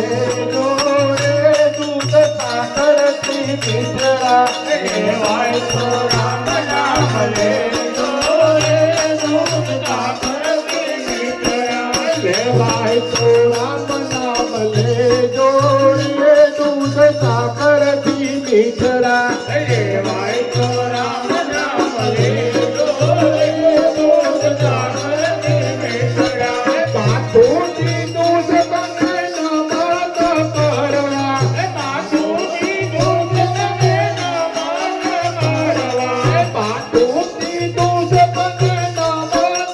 जो रे दूध साखरती मिसळा लेवायचो राम नाम लेजो रे दूध साखरती मिसळा लेवायचो राम नाम लेजो रे दूध साखरती मिसळा लेवायचो राम नाम लेजो रे दूध साखरती मिसळा पाठोटी दूध कने नमन करवा पाठोटी दूध कने नमन करवा पाठोटी दूध कने नमन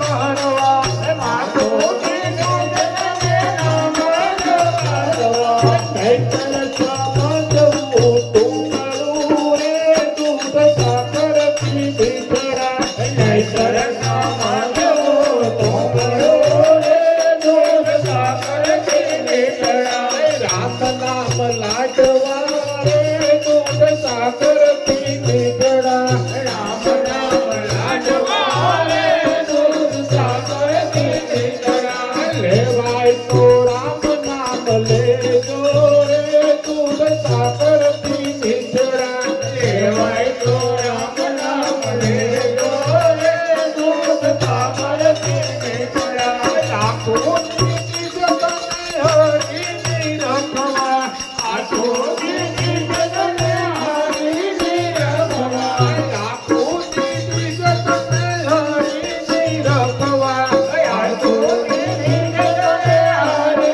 करवा पाठोटी दूध कने नमन करवा कैतर समजवू तुमरू रे दूध साखरती मिसळा कैतर समजवू तुमरू रे दूध साखरती मिसळा राम नाम लाडवा रे दूध साखरती मिसळा राम नाम लाडवा रे दूध साखरती मिसळा लेवायचो राम नाम लेजो रे दूध साखरती मिसळा लेवायचो राम नाम लेजो रे दूध साखरती मिसळा लाखोची जगने हरी रखवा आठोची जगने हरी रखवा लाखोची जगने हरी रखवा आठोची जगने हरी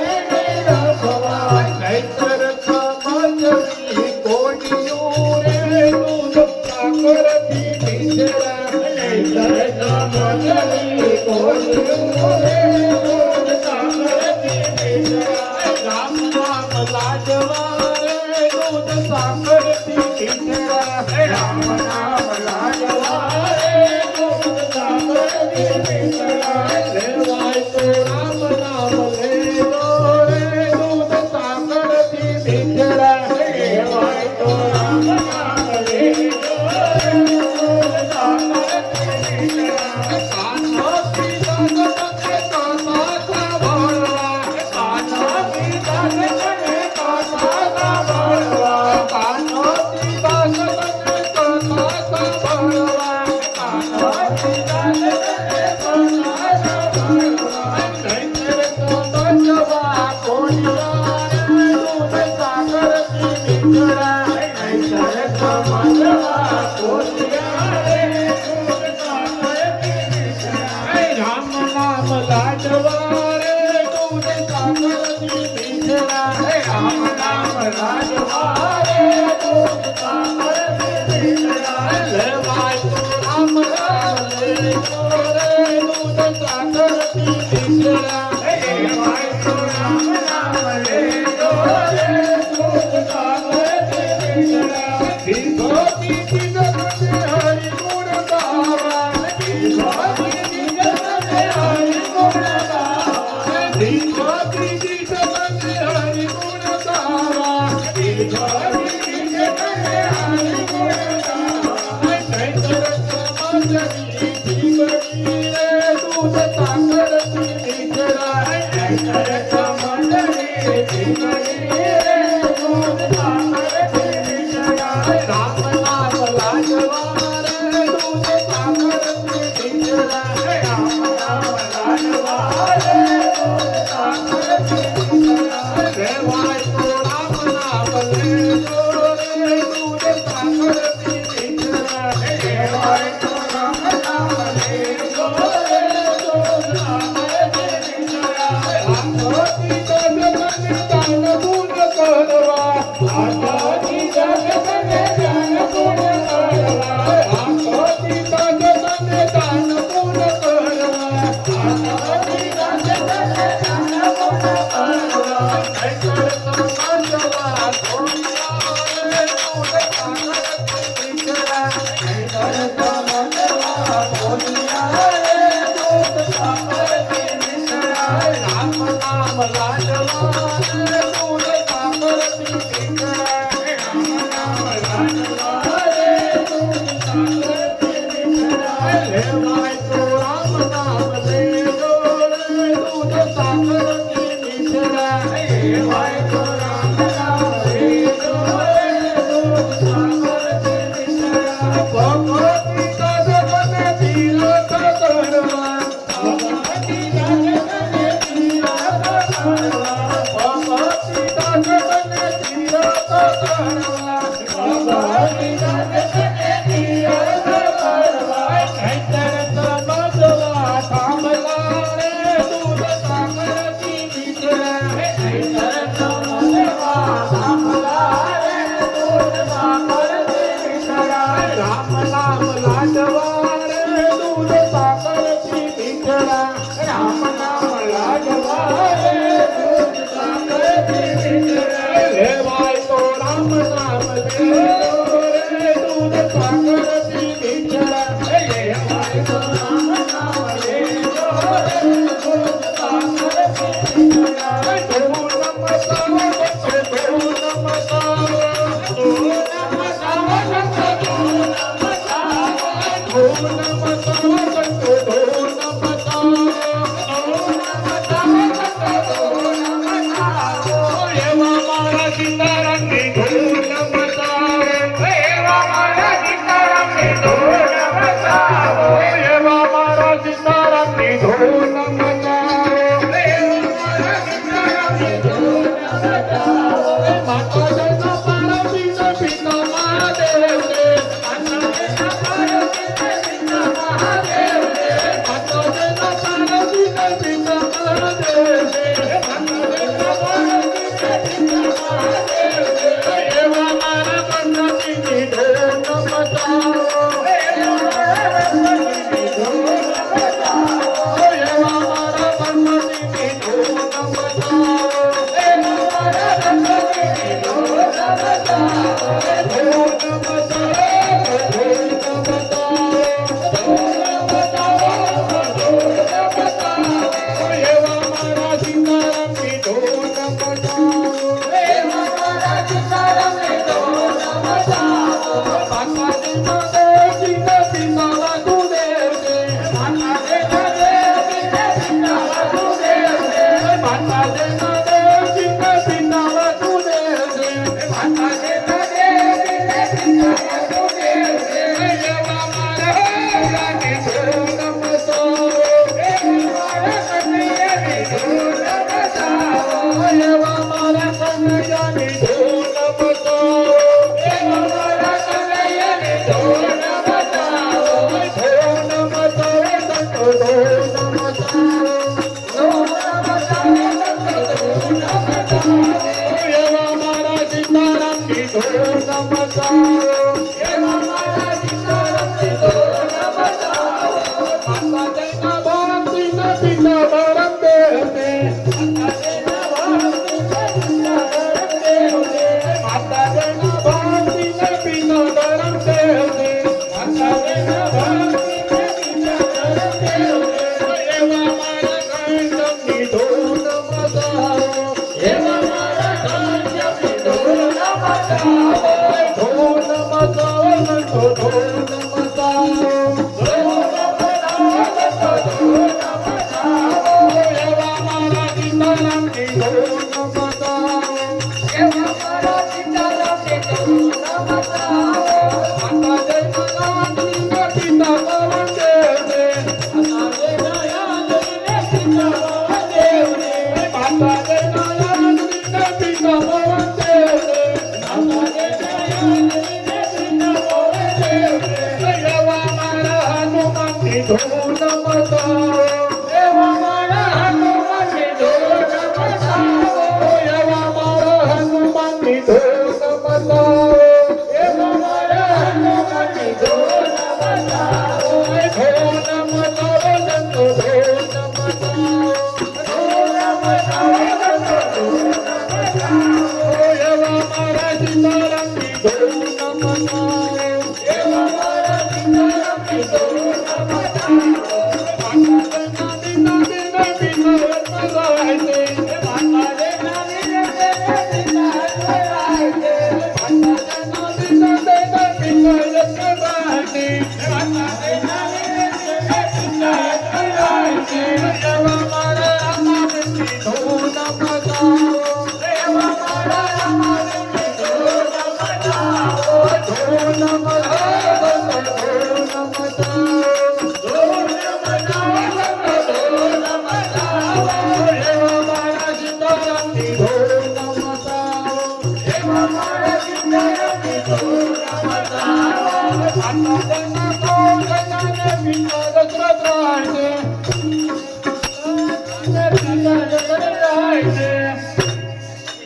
रखवा कैतर समजवी कोणियो रे दूध साखरती मिसळा कैतर समजवी कोणियो रे दूध साखरती मिसळा राम नाम लाजवा रे दूध साखरती मिसळा राम नाम लाजवा रे दूध साखरती मिसळा लेवायचो राम नाम लेजो रे दूध साखरती मिसळा लेवायचो राम नाम लेजो रे दूध साखरती मिसळा कान्होती दासकने कासाचा भरवा कान्होती दासकने कासाचा भरवा कान्होती दासकने कासाचा भरवा कान्होती दासकने कासाचा भरवा कैतर समजवा कोणिया रे दूध साखरती मिसळा कैतर समजवा कोणिया रे दूध साखरती मिसळा राम नाम लाडवा रे दूध साखरती मिसळा राम नाम लाडवा रे दूध साखरती मिसळा लेवायचो राम नाम लेजो रे दूध साखरती मिसळा लेवायचो राम नाम लेजो रे दूध साखरती मिसळा विभूती जगते हरी गुण गावा विभूती जगते हरी गुण गावा विभूती जगते हरी गुण गावा विभूती जगते हरी गुण गावा कैतर समजवी जीवनी रे दूध साखरती मिसळा कैतर समजवी जीवनी रे दूध साखरती मिसळा राम नाम लाजवा रे दूध साखरती मिसळा राम नाम लाजवा रे दूध साखरती मिसळा लेवायचो राम नाम लेजो रे दूध साखरती मिसळा लेवायचो राम नाम लेजो रे दूध साखरती मिसळा आठोती जगने दान गुण करवा आठोती जगने दान गुण करवा आठोती जगने दान गुण करवा आठोती जगने दान गुण करवा कैतर समजवा कोणिया रे दूध साखरती मिसळा कैतर समजवा कोणिया रे दूध साखरती मिसळा राम नाम लाजवा रे दूध साखरती मिसळा राम नाम लाजवा रे दूध साखरती मिसळा लेवायचो राम नाम लेजो रे दूध साखरती मिसळा राम नाम लाडवा रे दूध साखरती विठ्ठला लेवाय तो राम नाम देतो रे दूध साखरती विठ्ठला लेवाय तो राम नाम देतो रे दूध साखरती विठ्ठला तो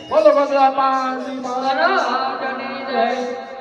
બોલો ભગવાન મહારાજની જય.